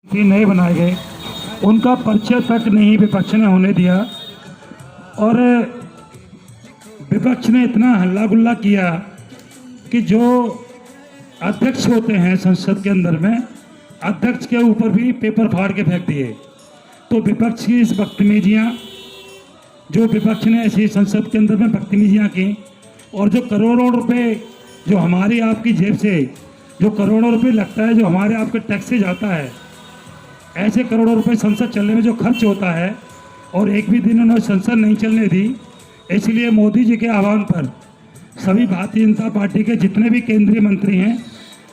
नए बनाए गए, उनका परिचय तक नहीं विपक्ष ने होने दिया और विपक्ष ने इतना हल्ला गुल्ला किया कि जो अध्यक्ष होते हैं संसद के अंदर में, अध्यक्ष के ऊपर भी पेपर फाड़ के फेंक दिए। तो विपक्ष की इस बदतमीजियाँ, जो विपक्ष ने ऐसी संसद के अंदर में बदतमीजियाँ की और जो करोड़ों रुपए जो हमारी आपकी जेब से जो करोड़ों रुपए लगता है, जो हमारे आपके टैक्स से जाता है, ऐसे करोड़ों रुपए संसद चलने में जो खर्च होता है और एक भी दिन उन्होंने संसद नहीं चलने दी। इसलिए मोदी जी के आह्वान पर सभी भारतीय जनता पार्टी के जितने भी केंद्रीय मंत्री हैं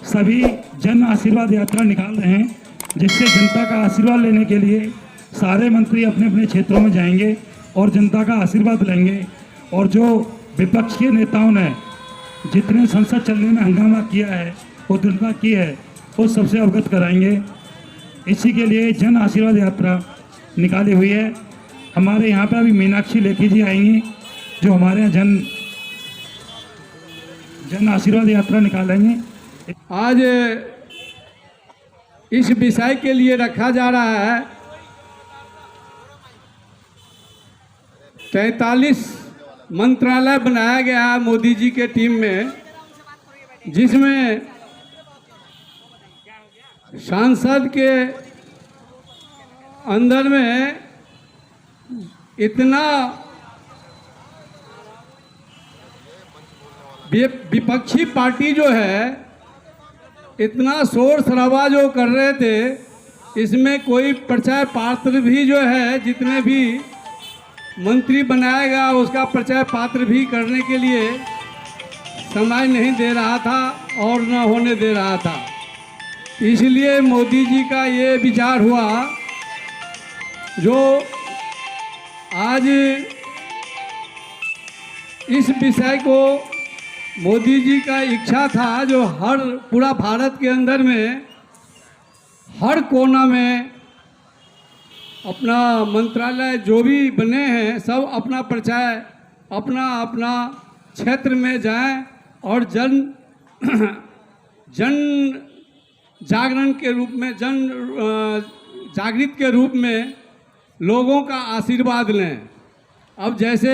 सभी जन आशीर्वाद यात्रा निकाल रहे हैं, जिससे जनता का आशीर्वाद लेने के लिए सारे मंत्री अपने अपने क्षेत्रों में जाएंगे और जनता का आशीर्वाद लेंगे। और जो विपक्ष के नेताओं ने जितने संसद चलने में हंगामा किया है, उद्दंडता की है, वो सबसे अवगत कराएंगे। इसी के लिए जन आशीर्वाद यात्रा निकाली हुई है। हमारे यहाँ पे अभी मीनाक्षी लेखी जी आएंगी जो हमारे यहाँ जन आशीर्वाद यात्रा निकालेंगे। आज इस विषय के लिए रखा जा रहा है 43 मंत्रालय बनाया गया है मोदी जी के टीम में, जिसमें सांसद के अंदर में इतना विपक्षी पार्टी जो है इतना शोर शराबा जो कर रहे थे, इसमें कोई परिचय पात्र भी जो है जितने भी मंत्री बनाएगा उसका परिचय पात्र भी करने के लिए समय नहीं दे रहा था और न होने दे रहा था। इसलिए मोदी जी का ये विचार हुआ, जो आज इस विषय को मोदी जी का इच्छा था, जो हर पूरा भारत के अंदर में हर कोना में अपना मंत्रालय जो भी बने हैं सब अपना परिचय अपना अपना क्षेत्र में जाएं और जन जागरण के रूप में, जागृत के रूप में लोगों का आशीर्वाद लें। अब जैसे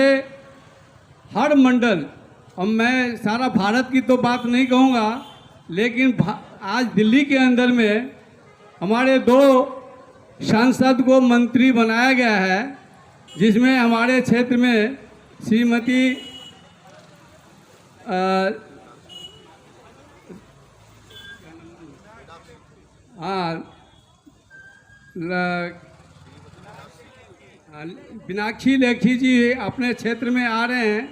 हर मंडल, अब मैं सारा भारत की तो बात नहीं कहूँगा, लेकिन आज दिल्ली के अंदर में हमारे 2 सांसद को मंत्री बनाया गया है, जिसमें हमारे क्षेत्र में श्रीमती मीनाक्षी लेखी जी अपने क्षेत्र में आ रहे हैं,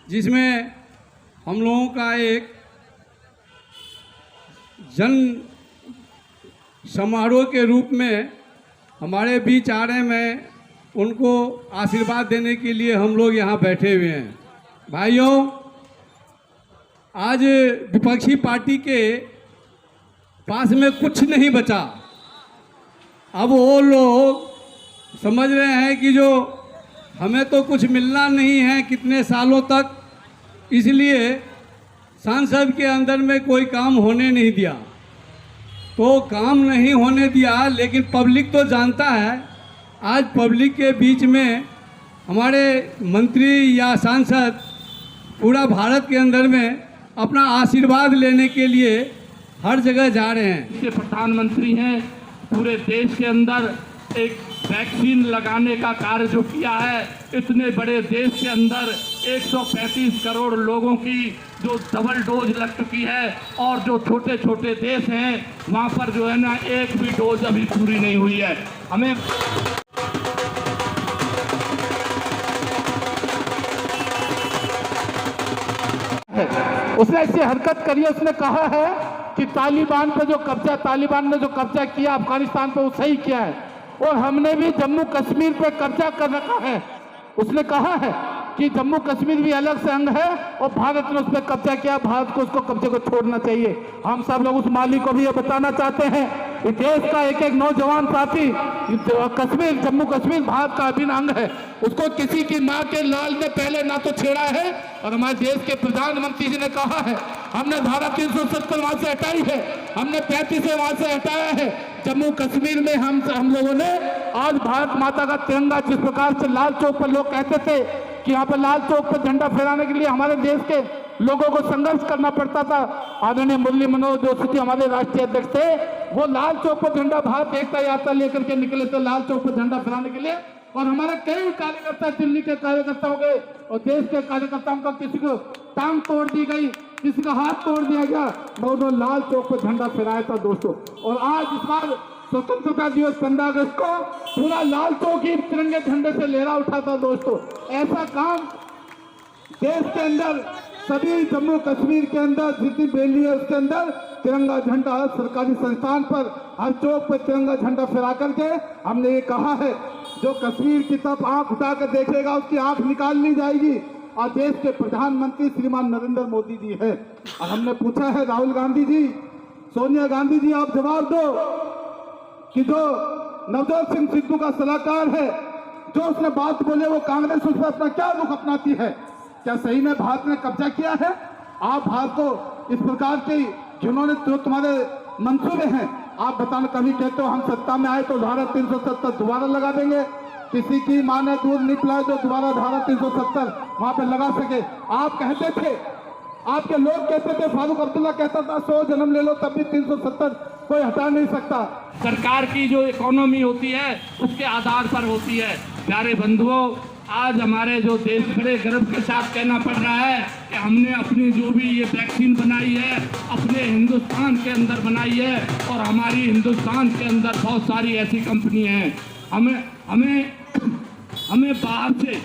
जिसमें हम लोगों का एक जन समारोह के रूप में हमारे बीच आ रहे हैं। मैं उनको आशीर्वाद देने के लिए हम लोग यहाँ बैठे हुए हैं। भाइयों, आज विपक्षी पार्टी के पास में कुछ नहीं बचा। अब वो लोग समझ रहे हैं कि जो हमें तो कुछ मिलना नहीं है कितने सालों तक, इसलिए संसद के अंदर में कोई काम होने नहीं दिया। तो काम नहीं होने दिया, लेकिन पब्लिक तो जानता है। आज पब्लिक के बीच में हमारे मंत्री या सांसद पूरा भारत के अंदर में अपना आशीर्वाद लेने के लिए हर जगह जा रहे हैं। ये प्रधानमंत्री हैं, पूरे देश के अंदर एक वैक्सीन लगाने का कार्य जो किया है, इतने बड़े देश के अंदर 135 करोड़ लोगों की जो डबल डोज लग चुकी है, और जो छोटे छोटे देश हैं वहाँ पर जो है ना एक भी डोज अभी पूरी नहीं हुई है। हमें उसने ऐसी हरकत करी है, उसने कहा है कि तालिबान ने जो कब्जा किया अफगानिस्तान पे वो सही किया है, और हमने भी जम्मू कश्मीर पे कब्जा कर रखा है। उसने कहा है कि जम्मू कश्मीर भी अलग से अंग है और भारत ने उस पर कब्जा किया, भारत को उसको कब्जे को छोड़ना चाहिए। हम सब लोग उस मालिक को भी ये बताना चाहते हैं कि देश का एक एक नौजवान साथी, कश्मीर, जम्मू कश्मीर भारत का अभिन्न अंग है। उसको किसी की माँ के लाल ने पहले ना तो छेड़ा है, और हमारे देश के प्रधानमंत्री जी ने कहा है हमने धारा 370 वहां से हटाई है, हमने 35 वहां से हटाया है। जम्मू कश्मीर में हम लोगों ने आज भारत माता का तिरंगा, जिस प्रकार से लाल चौक पर लोग कहते थे कि यहाँ पर लाल चौक पर झंडा फहराने के लिए हमारे देश के लोगों को संघर्ष करना पड़ता था। आदरणीय मुरली मनोहर जोशी हमारे राष्ट्रीय अध्यक्ष थे, वो लाल चौक पर झंडा भारत एकता यात्रा लेकर के निकले थे लाल चौक पर झंडा फहराने के लिए। और हमारे कई कार्यकर्ता, दिल्ली के कार्यकर्ताओं के और देश के कार्यकर्ताओं का किसी को टांग तोड़ दी गई, किसी का हाथ तोड़ दिया गया, दोनों लाल चौक पर झंडा फहराया था दोस्तों। और आज इस बार स्वतंत्रता दिवस 15 अगस्त को पूरा लाल चौक ही तिरंगे झंडे से लहरा उठा था दोस्तों। ऐसा काम देश के अंदर, सभी जम्मू कश्मीर के अंदर जितनी बेली है उसके अंदर तिरंगा झंडा, हर सरकारी संस्थान पर, हर चौक पर तिरंगा झंडा फहरा करके हमने ये कहा है, जो कश्मीर की तरफ आंख उठाकर देखेगा उसकी आंख निकाल ली जाएगी। और देश के प्रधानमंत्री श्रीमान नरेंद्र मोदी जी है। और हमने पूछा है राहुल गांधी जी, सोनिया गांधी जी, आप जवाब दो कि जो नवजोत सिंह सिद्धू का सलाहकार है, जो उसने बात बोले वो कांग्रेस उस पर अपना क्या रुख अपनाती है? क्या सही में भारत ने कब्जा किया है? आप भारत को इस प्रकार की जिन्होंने जो तुम्हारे मंसूबे हैं, आप बताना, कभी कहते हो हम सत्ता में आए तो धारा 370 दोबारा लगा देंगे, किसी की मां ने दूध नहीं पिलाया जो दोबारा धारा 370 वहां पे लगा सके। आप कहते थे, आपके लोग कहते थे, फारूक अब्दुल्ला कहता था 100 जन्म ले लो तब भी 370 कोई हटा नहीं सकता। सरकार की जो इकोनॉमी होती है उसके आधार पर होती है। प्यारे बंधुओं, आज हमारे जो देश बड़े गर्व के साथ कहना पड़ रहा है कि हमने अपनी जो भी ये वैक्सीन बनाई है अपने हिंदुस्तान के अंदर बनाई है, और हमारी हिंदुस्तान के अंदर बहुत सारी ऐसी कंपनी हैं। हमें बाहर से,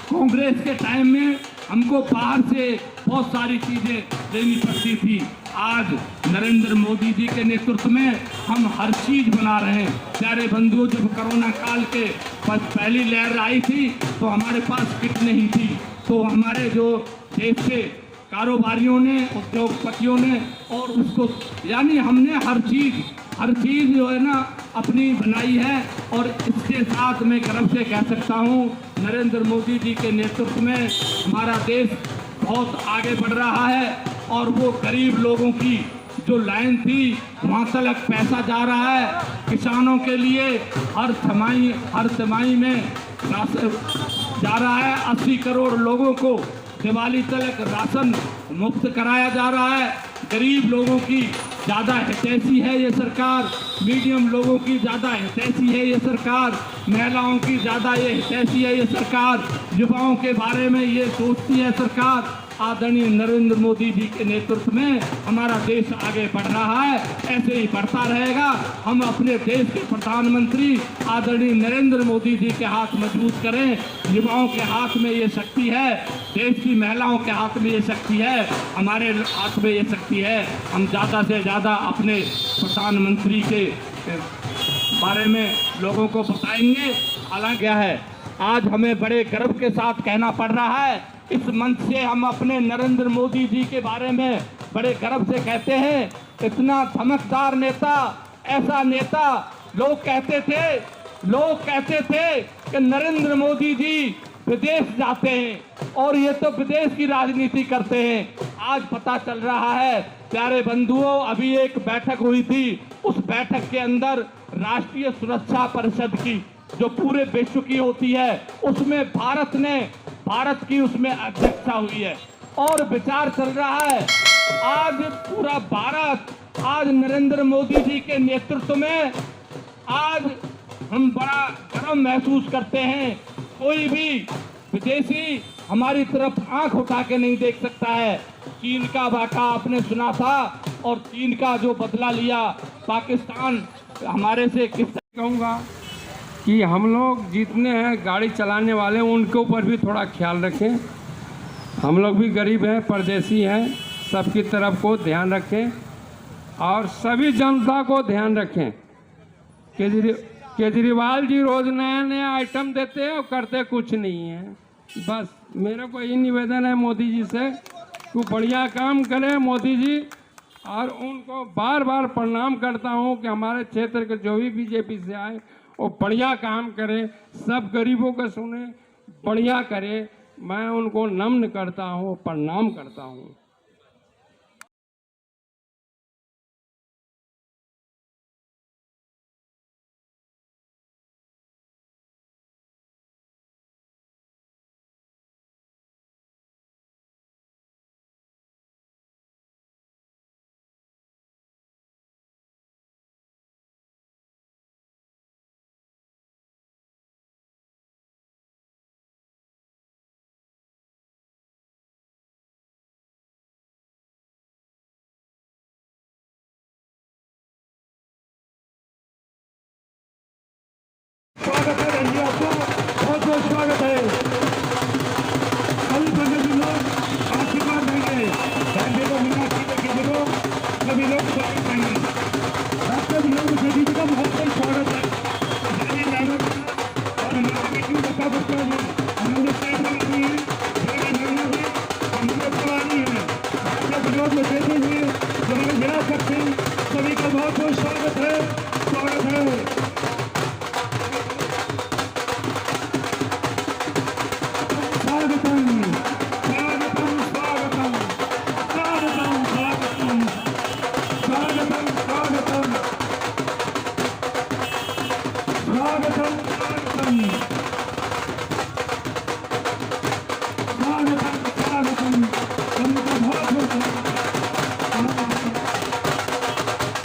कांग्रेस के टाइम में हमको बाहर से बहुत सारी चीज़ें लेनी पड़ती थी। आज नरेंद्र मोदी जी के नेतृत्व में हम हर चीज़ बना रहे हैं। प्यारे बंधुओं, जब कोरोना काल के पहली लहर आई थी तो हमारे पास किट नहीं थी, तो हमारे जो देश के कारोबारियों ने, उद्योगपतियों ने, और उसको यानी हमने हर चीज़ जो है ना अपनी बनाई है। और इसके साथ मैं गर्व से कह सकता हूँ, नरेंद्र मोदी जी के नेतृत्व में हमारा देश बहुत आगे बढ़ रहा है। और वो गरीब लोगों की जो लाइन थी वहाँ तक पैसा जा रहा है। किसानों के लिए हर तिमाही में जा रहा है। 80 करोड़ लोगों को दिवाली तक राशन मुफ्त कराया जा रहा है। गरीब लोगों की ज़्यादा हितैषी है ये सरकार, मीडियम लोगों की ज़्यादा हितैषी है ये सरकार, महिलाओं की ज़्यादा ये हितैषी है ये सरकार, युवाओं के बारे में ये सोचती है सरकार। आदरणीय नरेंद्र मोदी जी के नेतृत्व में हमारा देश आगे बढ़ रहा है, ऐसे ही बढ़ता रहेगा। हम अपने देश के प्रधानमंत्री आदरणीय नरेंद्र मोदी जी के हाथ मजबूत करें। युवाओं के हाथ में ये शक्ति है, देश की महिलाओं के हाथ में ये शक्ति है, हमारे हाथ में ये शक्ति है। हम ज़्यादा से ज़्यादा अपने प्रधानमंत्री के बारे में लोगों को बताएंगे। हालांकि क्या है, आज हमें बड़े गर्व के साथ कहना पड़ रहा है, इस मंच से हम अपने नरेंद्र मोदी जी के बारे में बड़े गर्व से कहते हैं, इतना धमकदार नेता, ऐसा नेता। लोग कहते थे कि नरेंद्र मोदी जी विदेश जाते हैं और ये तो विदेश की राजनीति करते हैं। आज पता चल रहा है प्यारे बंधुओं, अभी एक बैठक हुई थी, उस बैठक के अंदर राष्ट्रीय सुरक्षा परिषद की जो पूरे विश्व की होती है उसमें भारत की उसमें अध्यक्षता हुई है और विचार चल रहा है। आज पूरा भारत आज नरेंद्र मोदी जी के नेतृत्व में आज हम बड़ा गर्व महसूस करते हैं। कोई भी विदेशी हमारी तरफ आंख उठा के नहीं देख सकता है। चीन का वाक़ा आपने सुना था और चीन का जो बदला लिया पाकिस्तान हमारे से किस तरह कहूँगा कि हम लोग जितने हैं गाड़ी चलाने वाले उनके ऊपर भी थोड़ा ख्याल रखें। हम लोग भी गरीब हैं, परदेसी हैं, सबकी तरफ को ध्यान रखें और सभी जनता को ध्यान रखें। केजरीवाल जी रोज़ नया नया आइटम देते हैं और करते कुछ नहीं है। बस मेरा को यही निवेदन है मोदी जी से कि बढ़िया काम करें मोदी जी, और उनको बार बार प्रणाम करता हूं कि हमारे क्षेत्र के जो भी बीजेपी से आए वो बढ़िया काम करें, सब गरीबों को सुने, बढ़िया करे। मैं उनको नम्र करता हूं, प्रणाम करता हूं। स्वागत है बहन जी, आपका बहुत बहुत स्वागत है। सभी पंडित जी लोग आशीर्वाद देंगे, बहन जी को मीनाक्षी देखे देखो, सभी लोग स्वागत देंगे। डॉक्टर विनोद सेठी जी का बहुत बहुत स्वागत है। हमारी मैडम और हमारे बेटी बच्चा बच्चा जी हमारे साथ रहती है, मेरे नाना जी हमारे पुरानी है। डॉक्टर विनोद सेठी जी हमारे जिला सकते सभी का बहुत बहुत स्वागत है, स्वागत है। स्वागतम स्वागतम स्वागतम स्वागतम स्वागतम स्वागतम स्वागतम स्वागतम स्वागतम स्वागतम सभी का बहुत बहुत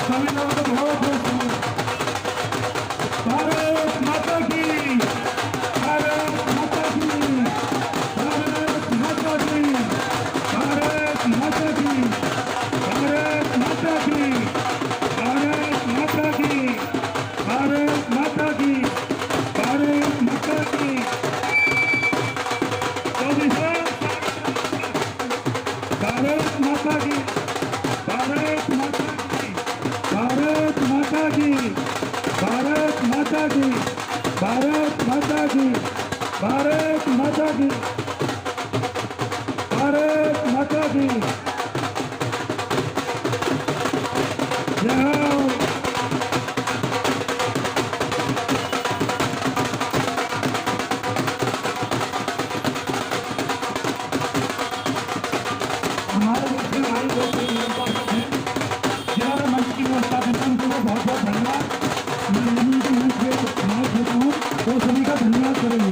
सभी लोगों का बहुत बहुत भारत माता की, भारत माता की, भारत माता की, भारत माता की, भारत माता की, भारत माता की, भारत माता की, भारत माता की। भारत माता की, भारत माता की, भारत माता की, भारत माता की, भारत माता की, भारत माता की, भारत माता की। जय हो। हमारे देश में हमारी बहुत बड़ी व्यवस्था है, जिन्होंने मंच की व्यवस्था की, उनको बहुत बहुत धन्यवाद। मैं यही कि मंच पे समाज देता हूँ, वो सभी का धन्यवाद करेंगे।